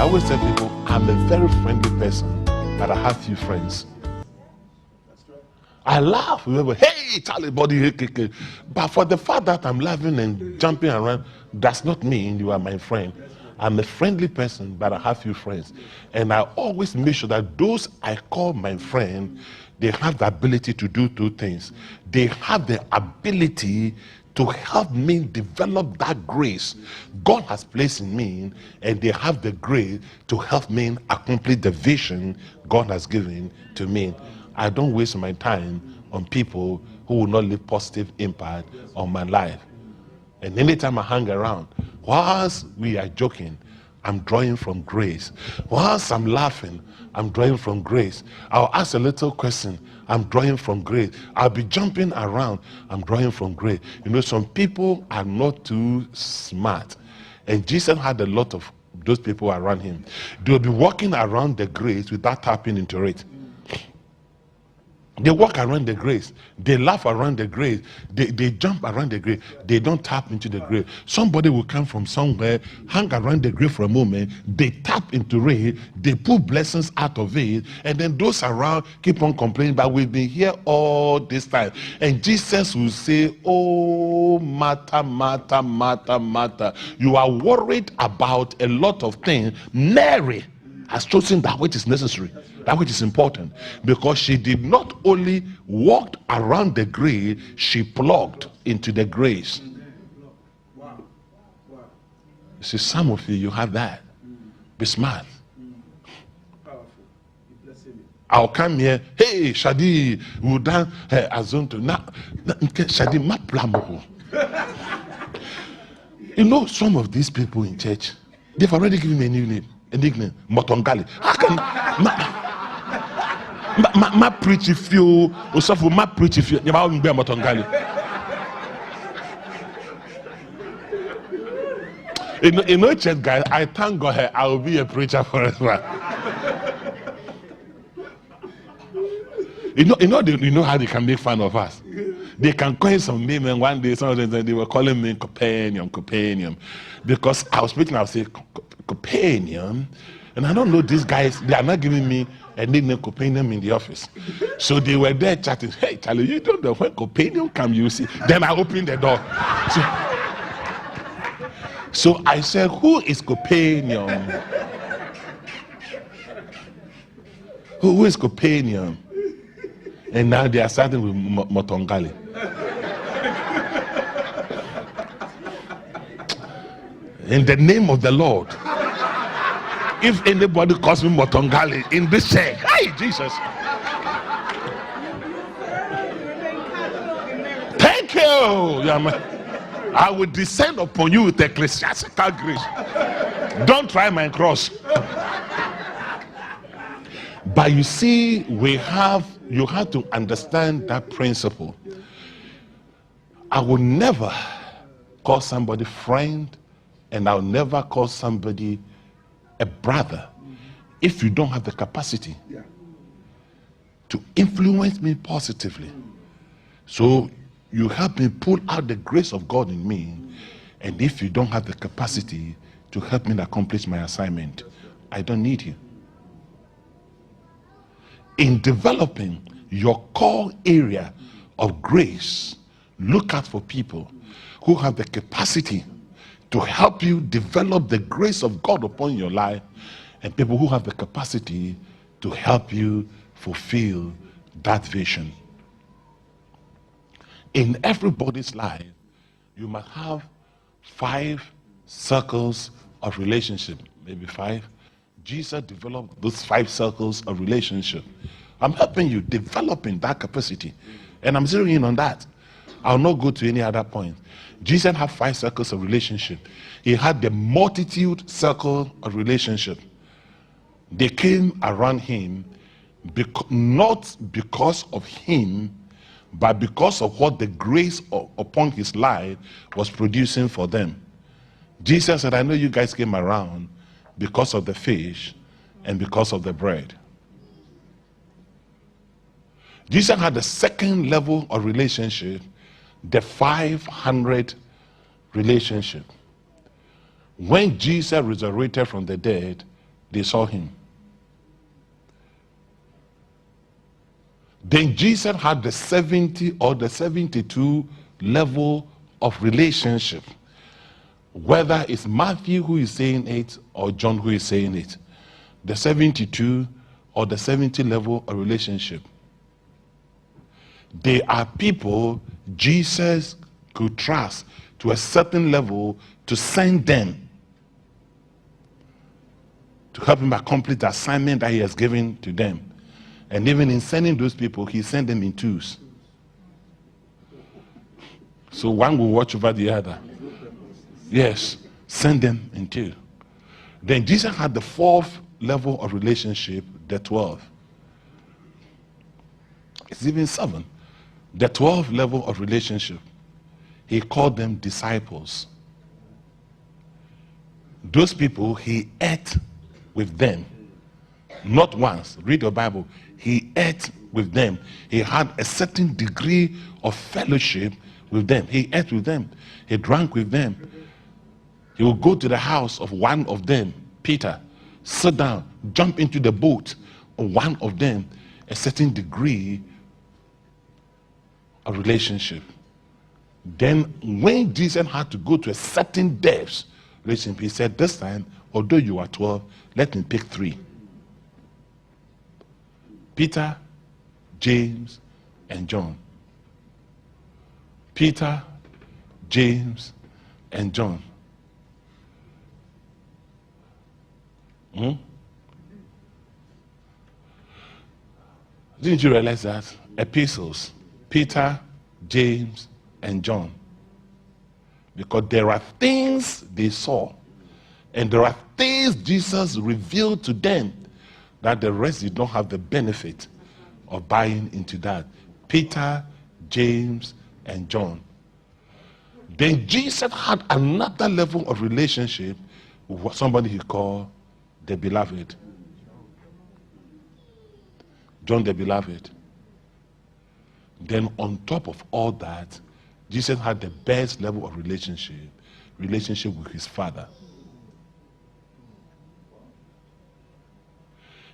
I always tell people, I'm a very friendly person, but I have few friends. I laugh. Remember, hey, Charlie, body, but for the fact that I'm laughing and jumping around, does not mean you are my friend. I'm a friendly person, but I have few friends, and I always make sure that those I call my friend, they have the ability to do two things. They have the ability to help me develop that grace God has placed in me, and they have the grace to help me accomplish the vision God has given to me. I don't waste my time on people who will not leave positive impact on my life. And anytime I hang around, whilst we are joking, I'm drawing from grace. Whilst I'm laughing, I'm drawing from grace. I'll ask a little question, I'm drawing from grace. I'll be jumping around, I'm drawing from grace. You know, some people are not too smart. And Jesus had a lot of those people around him. They'll be walking around the grace without tapping into it. They walk around the grace. They laugh around the grace. They jump around the grace. They don't tap into the grace. Somebody will come from somewhere, hang around the grace for a moment. They tap into it. They pull blessings out of it. And then those around keep on complaining, but we've been here all this time. And Jesus will say, oh, Martha, Martha, Martha, Martha. You are worried about a lot of things. Mary has chosen that which is necessary, that which is important, because she did not only walk around the grave, she plugged into the grace. You see, some of you have that. Be smart. I'll come here, hey, Shadi, we'll dance Azonto. Shadi, ma plamo. You know, some of these people in church, they've already given me a new name. A nickname, Motongali. How can ma preach if you or suffer ma preach if you never be Motongali? In no church, guys, I thank God I will be a preacher forever. You know how they can make fun of us. They can coin some name, and one day some of them they were calling me Companion, because I was speaking. I would say Companion, and I don't know these guys. They are not giving me a nickname Companion in the office, so they were there chatting. Hey, Charlie, you don't know when Companion come, you see. Then I opened the door. So I said, who is Companion? Who is Companion? And now they are starting with Motongali. In the name of the Lord, if anybody calls me Motongali in this church, hey, Jesus. Thank you. I will descend upon you with ecclesiastical grace. Don't try my cross. But you see, you have to understand that principle. I will never call somebody friend, and I'll never call somebody a brother if you don't have the capacity to influence me positively. So you help me pull out the grace of God in me, and if you don't have the capacity to help me accomplish my assignment, I don't need you. In developing your core area of grace, look out for people who have the capacity to help you develop the grace of God upon your life, and people who have the capacity to help you fulfill that vision. In everybody's life, you must have 5 circles of relationship, maybe 5. Jesus developed those 5 circles of relationship. I'm helping you developing that capacity, and I'm zeroing in on that. I'll not go to any other point. Jesus had 5 circles of relationship. He had the multitude circle of relationship. They came around him not because of him, but because of what the grace upon his life was producing for them. Jesus said, I know you guys came around because of the fish and because of the bread. Jesus had the second level of relationship, the 500 relationship. When Jesus resurrected from the dead, They saw him. Then Jesus had the 70 or the 72 level of relationship. Whether it's Matthew who is saying it or John who is saying it. The 72 or the 70 level of relationship. They are people Jesus could trust to a certain level to send them to help him accomplish the assignment that he has given to them. And even in sending those people, he sent them in twos. So one will watch over the other. Yes, send them in two. Then Jesus had the fourth level of relationship, the 12. It's even 7. The 12th level of relationship, he called them disciples. Those people, he ate with them. Not once. Read your Bible. He ate with them. He had a certain degree of fellowship with them. He ate with them. He drank with them. He would go to the house of one of them, Peter, sit down, jump into the boat of one of them, a certain degree of relationship. Then when Jesus had to go to a certain depth relationship, he said, this time, although you are 12, let me pick 3. Peter, James, and John. Peter, James, and John. Didn't you realize that? Epistles, Peter, James, and John. Because there are things they saw, and there are things Jesus revealed to them that the rest did not have the benefit of buying into that. Peter, James, and John. Then Jesus had another level of relationship with somebody he called the beloved. John the beloved. Then on top of all that, Jesus had the best level of relationship with his Father.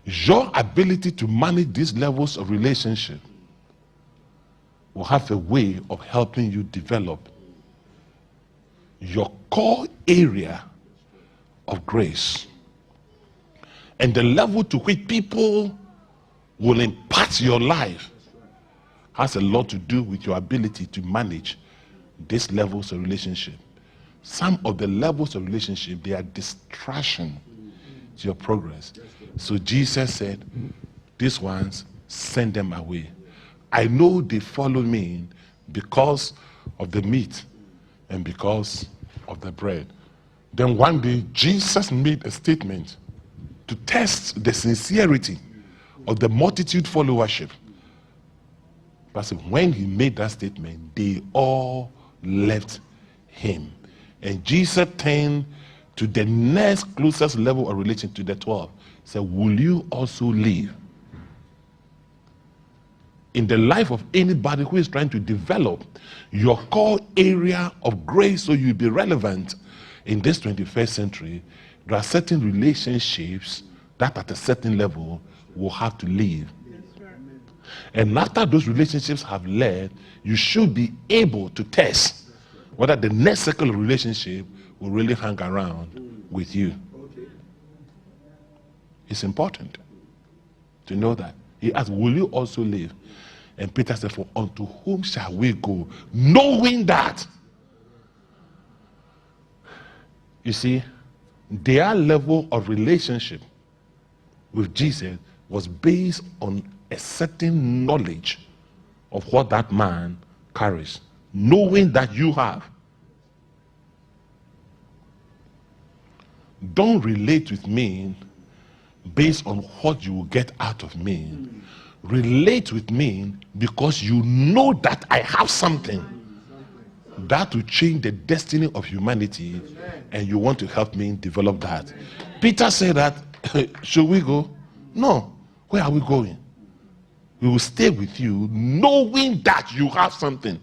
Your ability to manage these levels of relationship will have a way of helping you develop your core area of grace. And the level to which people will impact your life has a lot to do with your ability to manage these levels of relationship. Some of the levels of relationship, they are distraction to your progress. So Jesus said, these ones, send them away. I know they follow me because of the meat and because of the bread. Then one day, Jesus made a statement to test the sincerity of the multitude followership. But when he made that statement, they all left him. And Jesus turned to the next closest level of relation to the 12. He said, will you also leave? In the life of anybody who is trying to develop your core area of grace so you'll be relevant in this 21st century, there are certain relationships that at a certain level will have to leave. And after those relationships have led, you should be able to test whether the next circle of relationship will really hang around with you. It's important to know that. He asked, will you also leave? And Peter said, for unto whom shall we go? Knowing that. You see, their level of relationship with Jesus was based on a certain knowledge of what that man carries. Knowing that you have. Don't relate with me based on what you will get out of me. Relate with me because you know that I have something that will change the destiny of humanity, and you want to help me develop that. Peter said that, should we go? No. Where are we going? We will stay with you knowing that you have something.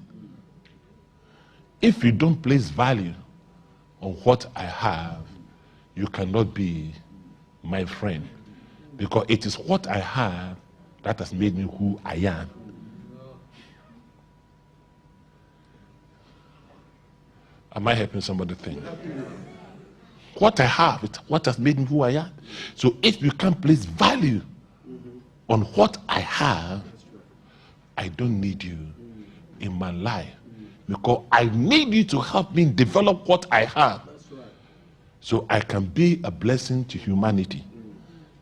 If you don't place value on what I have, you cannot be my friend, because it is what I have that has made me who I am. Am I helping somebody think? What I have, it's what has made me who I am. So if you can't place value on what I have, I don't need you in my life, because I need you to help me develop what I have, so I can be a blessing to humanity.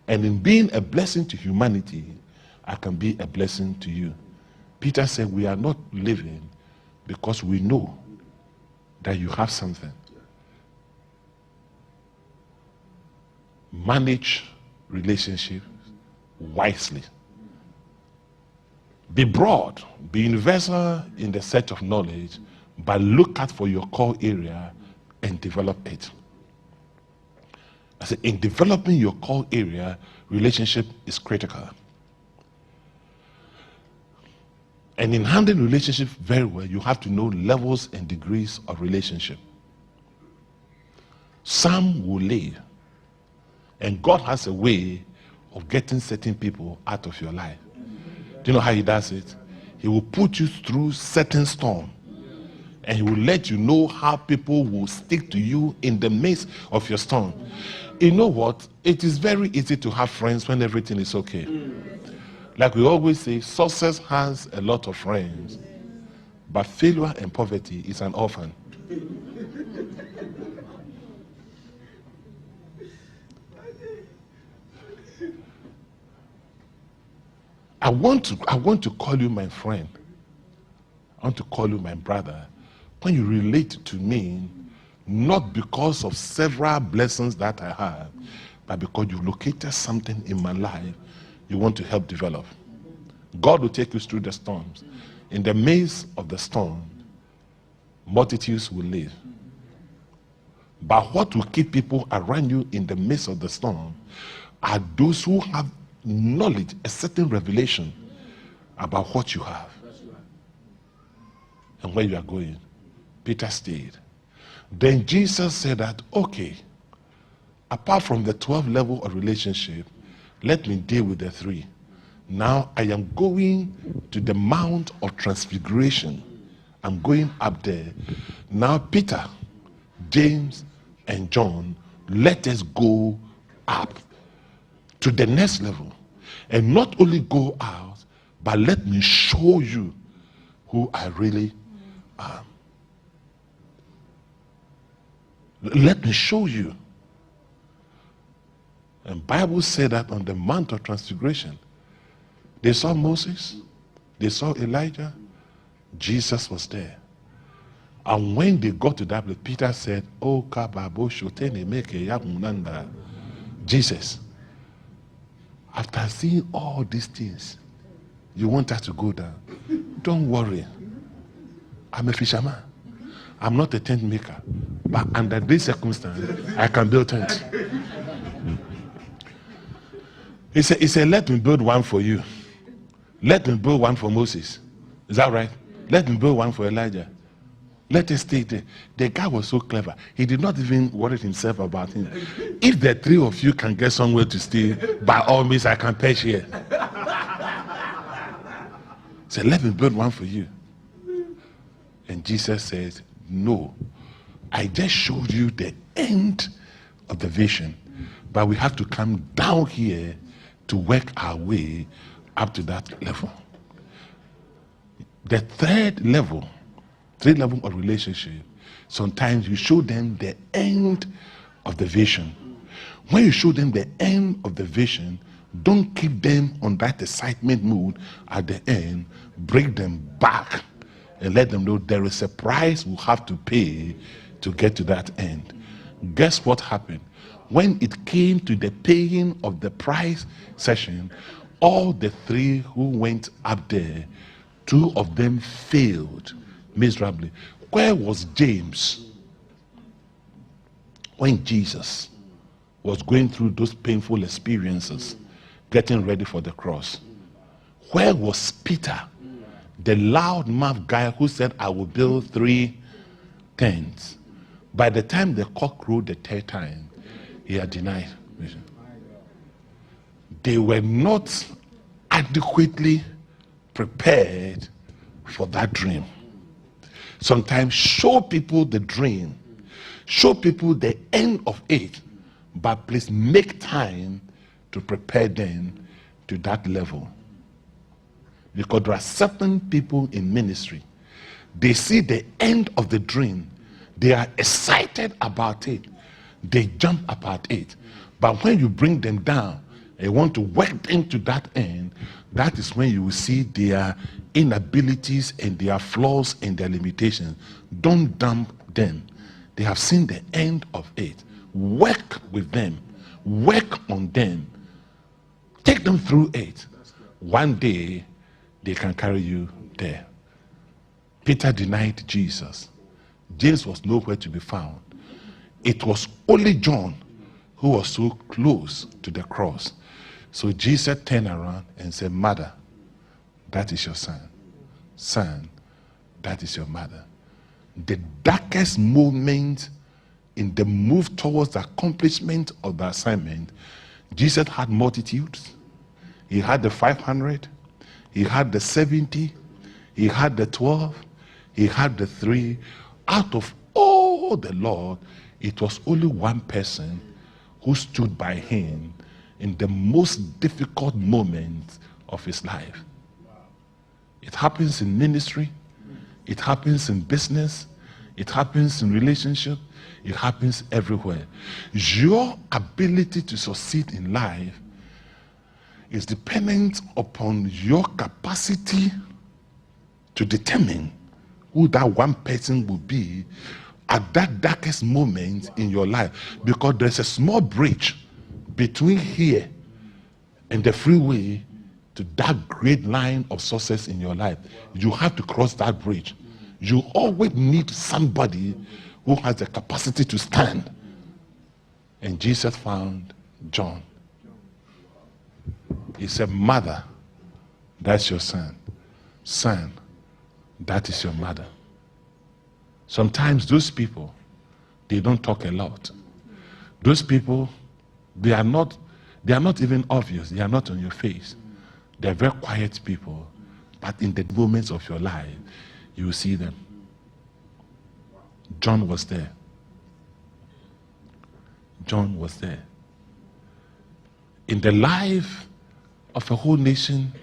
And in being a blessing to humanity, I can be a blessing to you. Peter said, we are not living because we know that you have something. Manage relationships wisely. Be broad, be universal in the search of knowledge, but look out for your core area and develop it. I said, in developing your core area, relationship is critical. And in handling relationship very well, you have to know levels and degrees of relationship. Some will leave, and God has a way of getting certain people out of your life. Do you know how he does it? He will put you through certain storm, and he will let you know how people will stick to you in the midst of your storm. You know what? It is very easy to have friends when everything is okay. Like we always say, success has a lot of friends, but failure and poverty is an orphan. I want to call you my friend. I want to call you my brother. When you relate to me, not because of several blessings that I have, but because you located something in my life you want to help develop. God will take you through the storms. In the midst of the storm, multitudes will live. But what will keep people around you in the midst of the storm are those who have knowledge, a certain revelation about what you have and where you are going. Peter stayed. Then Jesus said that, okay, apart from the 12 level of relationship, let me deal with the 3. Now I am going to the Mount of Transfiguration. I'm going up there. Now Peter, James, and John, let us go up to the next level. And not only go out, but let me show you who I really am. Let me show you. And Bible said that on the Mount of Transfiguration, they saw Moses, they saw Elijah, Jesus was there. And when they got to that place, Peter said, "Oh, kababo shotene meke yamunanda." Jesus, after seeing all these things, you want us to go down? Don't worry. I'm a fisherman. I'm not a tent maker. But under this circumstance, I can build tents. He said, let me build one for you. Let me build one for Moses. Is that right? Let me build one for Elijah. Let us stay there. The guy was so clever. He did not even worry himself about him. If the 3 of you can get somewhere to stay, by all means, I can pitch here. He said, let me build one for you. And Jesus says, no, I just showed you the end of the vision, but we have to come down here to work our way up to that level. The 3rd level of relationship, sometimes you show them the end of the vision. When you show them the end of the vision, don't keep them on that excitement mood at the end. Bring them back and let them know there is a price we'll have to pay to get to that end. Guess what happened? When it came to the paying of the price session, all the 3 who went up there, 2 of them failed miserably. Where was James when Jesus was going through those painful experiences, getting ready for the cross? Where was Peter, the loudmouth guy who said, I will build 3 tents? By the time the cock crowed the 3rd time, he had denied. They were not adequately prepared for that dream. Sometimes show people the dream, show people the end of it, but please make time to prepare them to that level. Because there are certain people in ministry, they see the end of the dream, they are excited about it, they jump about it. But when you bring them down and want to work into that end, that is when you will see their inabilities and their flaws and their limitations. Don't dump them. They have seen the end of it. Work with them. Work on them. Take them through it. One day, they can carry you there. Peter denied Jesus. James was nowhere to be found. It was only John who was so close to the cross. So Jesus turned around and said, "Mother, that is your son. Son, that is your mother." The darkest moment in the move towards the accomplishment of the assignment, Jesus had multitudes. He had the 500, he had the 70, he had the 12, he had the 3. Out of all the Lord, it was only one person who stood by him in the most difficult moment of his life. It happens in ministry, it happens in business, it happens in relationship, it happens everywhere. Your ability to succeed in life is dependent upon your capacity to determine who that one person will be at that darkest moment in your life. Because there's a small bridge between here and the freeway to that great line of success in your life. You have to cross that bridge. You always need somebody who has the capacity to stand. And Jesus found John. He said, "Mother, that's your son. Son, that is your mother." Sometimes those people, they don't talk a lot. Those people, they are not even obvious. They are not on your face. They're very quiet people. But in the moments of your life, you will see them. John was there. John was there. In the life of a whole nation,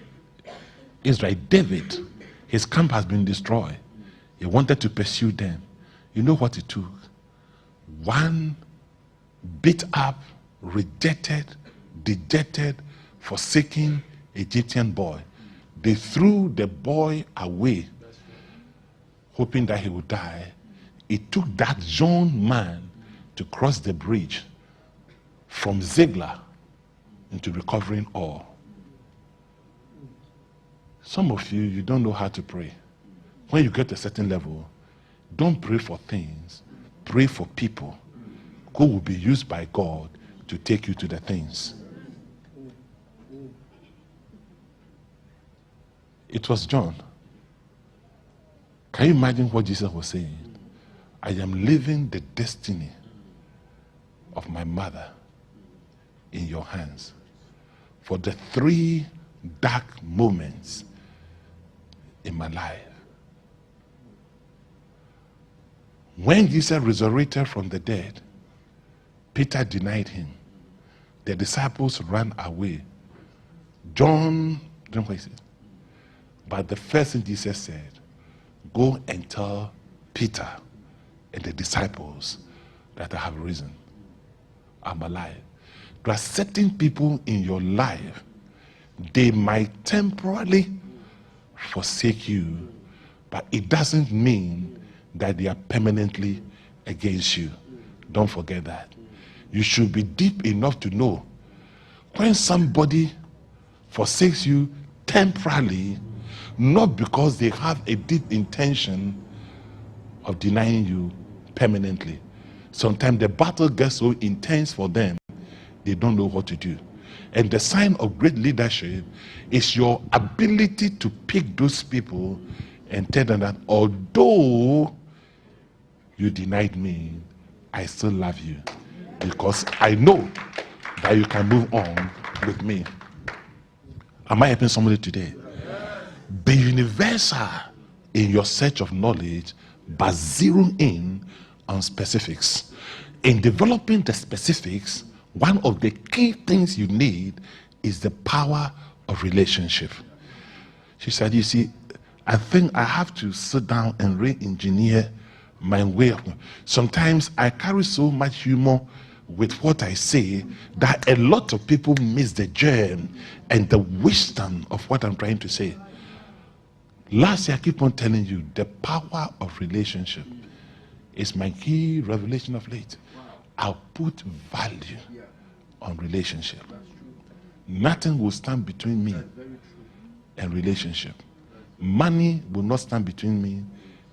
Israel, David, his camp has been destroyed. He wanted to pursue them. You know what it took? One beat up, rejected, dejected, forsaken Egyptian boy. They threw the boy away, hoping that he would die. It took that young man to cross the bridge from Ziglar into recovering all. Some of you, you don't know how to pray. When you get to a certain level, don't pray for things. Pray for people who will be used by God to take you to the things. It was John. Can you imagine what Jesus was saying? I am leaving the destiny of my mother in your hands. For the 3 dark moments in my life. When Jesus resurrected from the dead, Peter denied him. The disciples ran away. John, don't what he said. But the first thing Jesus said, go and tell Peter and the disciples that I have risen. I'm alive. There are certain people in your life, they might temporarily forsake you, but it doesn't mean that they are permanently against you. Don't forget that. You should be deep enough to know when somebody forsakes you temporarily, not because they have a deep intention of denying you permanently. Sometimes the battle gets so intense for them, they don't know what to do. And the sign of great leadership is your ability to pick those people and tell them that although you denied me, I still love you, because I know that you can move on with me. Am I helping somebody today? Be universal in your search of knowledge, but zero in on specifics. In developing the specifics, one of the key things you need is the power of relationship. She said, you see, I think I have to sit down and re-engineer my way of. Sometimes I carry so much humor with what I say that a lot of people miss the germ and the wisdom of what I'm trying to say. Last year, I keep on telling you, the power of relationship is my key revelation of late. I'll put value on relationship. Nothing will stand between me and relationship. Money will not stand between me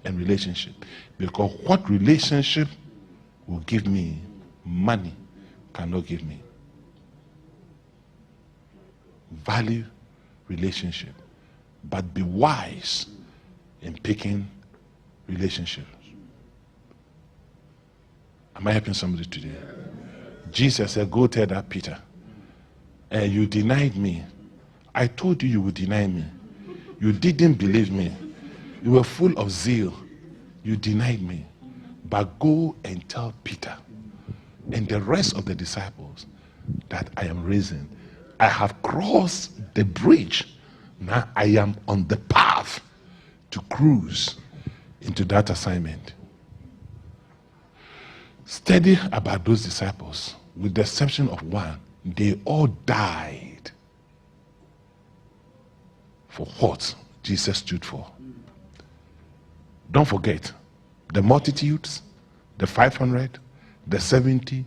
and relationship, because what relationship will give me, money cannot give me. Value relationship, but be wise in picking relationships. Am I helping somebody today? Jesus said, go tell that Peter, you denied me. I told you you would deny me. You didn't believe me. You were full of zeal. You denied me. But go and tell Peter and the rest of the disciples that I am risen. I have crossed the bridge. Now I am on the path to cruise into that assignment. Study about those disciples, with the exception of one. They all died for what Jesus stood for. Don't forget, the multitudes, the 500, the 70,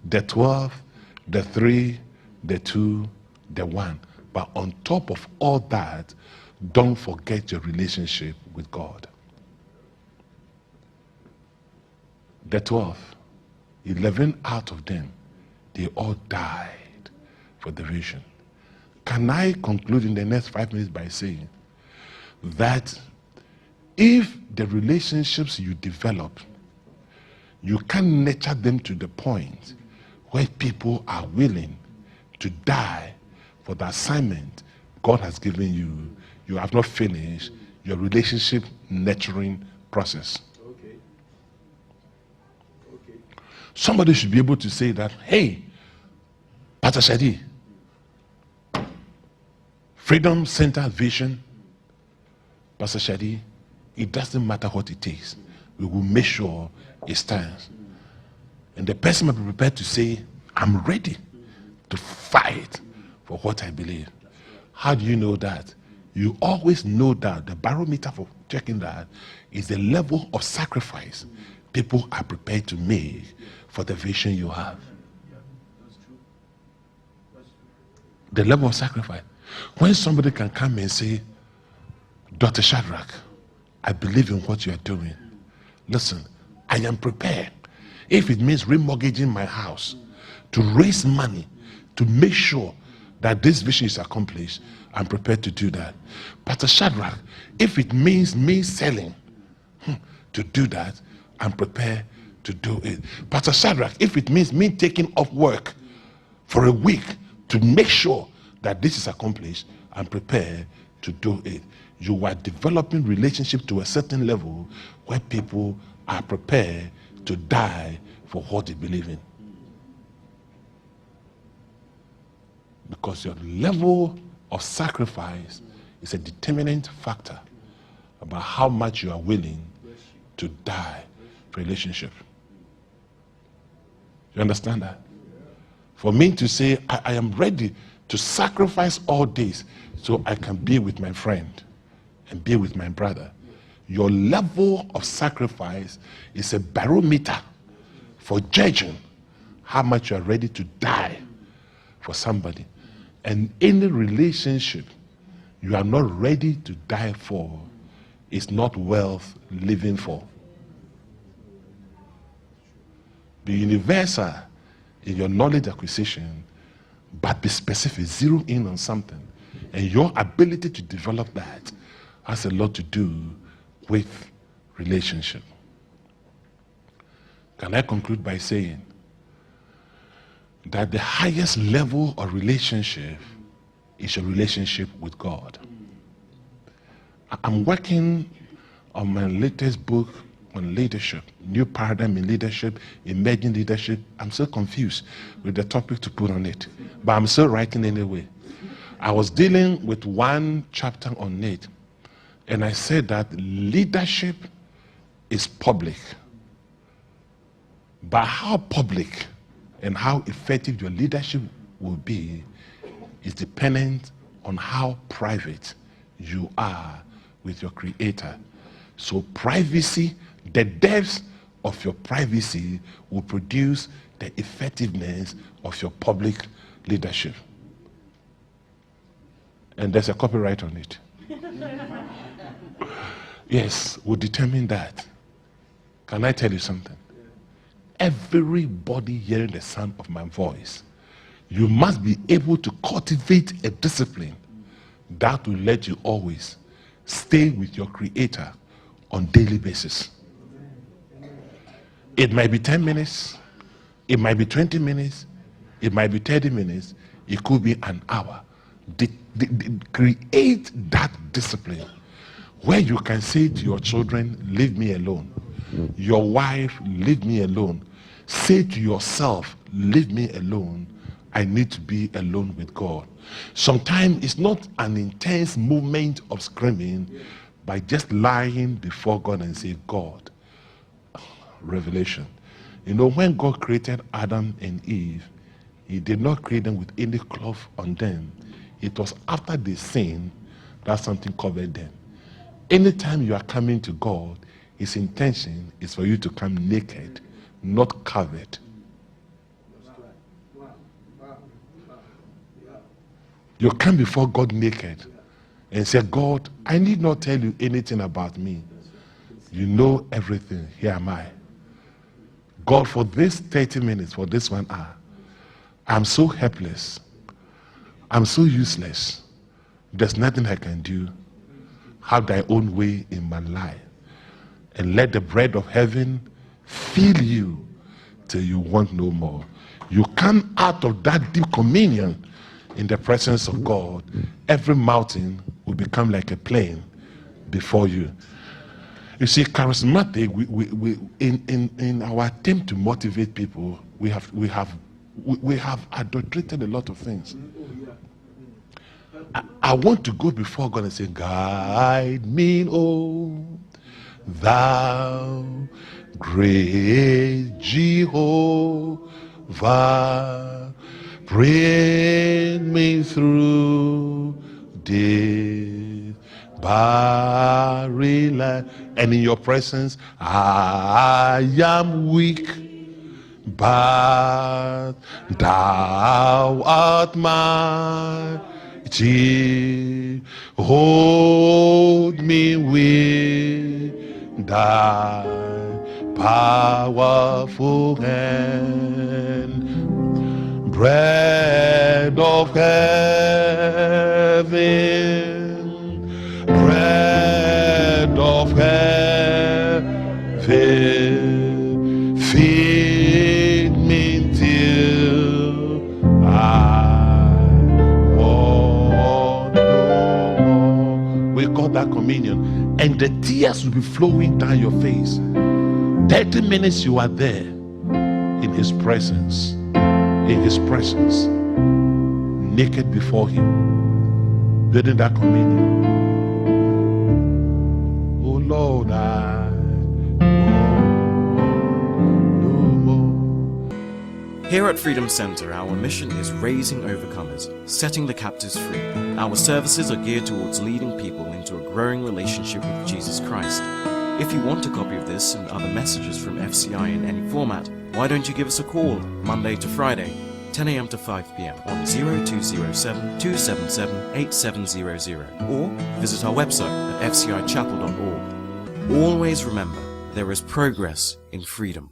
the 12, the 3, the 2, the 1. But on top of all that, don't forget your relationship with God. The 12, 11 out of them, they all died for the vision. Can I conclude in the next 5 minutes by saying that if the relationships you develop, you can nurture them to the point where people are willing to die for the assignment God has given you, you have not finished your relationship nurturing process. Somebody should be able to say that, hey, Pastor Shadi, Freedom Center Vision, Pastor Shadi, it doesn't matter what it takes. We will make sure it stands. And the person must be prepared to say, I'm ready to fight for what I believe. How do you know that? You always know that the barometer for checking that is the level of sacrifice people are prepared to make for the vision you have. The level of sacrifice. When somebody can come and say, Dr. Shadrach, I believe in what you are doing. Listen, I am prepared. If it means remortgaging my house to raise money to make sure that this vision is accomplished, I'm prepared to do that. Pastor Shadrach, if it means me selling to do that, I'm prepared to do it. Pastor Shadrach, if it means me taking off work for a week to make sure that this is accomplished, I'm prepared to do it. You are developing relationship to a certain level where people are prepared to die for what they believe in. Because your level of sacrifice is a determinant factor about how much you are willing to die for relationship. You understand that? For me to say, I am ready to sacrifice all this so I can be with my friend and be with my brother. Your level of sacrifice is a barometer for judging how much you are ready to die for somebody. And any relationship you are not ready to die for is not worth living for. Be universal in your knowledge acquisition, but be specific, zero in on something. And your ability to develop that has a lot to do with relationship. Can I conclude by saying that the highest level of relationship is your relationship with God. I'm working on my latest book on leadership, new paradigm in leadership, emerging leadership. I'm so confused with the topic to put on it, but I'm still writing anyway. I was dealing with one chapter on it, and I said that leadership is public, but how public and how effective your leadership will be is dependent on how private you are with your Creator. So privacy, the depths of your privacy will produce the effectiveness of your public leadership. And there's a copyright on it. Yes, we'll determine that. Can I tell you something? Everybody hearing the sound of my voice, you must be able to cultivate a discipline that will let you always stay with your Creator on daily basis. It might be 10 minutes, it might be 20 minutes, it might be 30 minutes, it could be an hour. Create that discipline where you can say to your children, leave me alone. Your wife, leave me alone. Say to yourself, leave me alone. I need to be alone with God. Sometimes it's not an intense movement of screaming, by just lying before God and say, God, revelation. You know, when God created Adam and Eve, he did not create them with any cloth on them. It was after they sinned that something covered them. Anytime you are coming to God, his intention is for you to come naked, not covered. You come before God naked and say, God, I need not tell you anything about me. You know everything. Here am I. God, for this 30 minutes, for this 1 hour, I'm so helpless. I'm so useless. There's nothing I can do. Have thy own way in my life. And let the bread of heaven fill you till you want no more. You come out of that deep communion in the presence of God, every mountain will become like a plain before you. You see, charismatic, in our attempt to motivate people, we have adulterated a lot of things. I want to go before God and say, guide me, oh, thou great Jehovah, bring me through this barren land. And in your presence, I am weak, but thou art mighty. Hold me with thy powerful hand. Bread of heaven, bread of heaven, feed me till I want no more. We got that communion, and the tears will be flowing down your face. 30 minutes you are there in his presence. In his presence, naked before him, building that communion. Oh Lord, I want no more. Here at Freedom Center, our mission is raising overcomers, setting the captives free. Our services are geared towards leading people into a growing relationship with Jesus Christ. If you want a copy of this and other messages from FCI in any format, why don't you give us a call Monday to Friday, 10 a.m. to 5 p.m. on 0207 277 8700, or visit our website at fcichapel.org. Always remember, there is progress in freedom.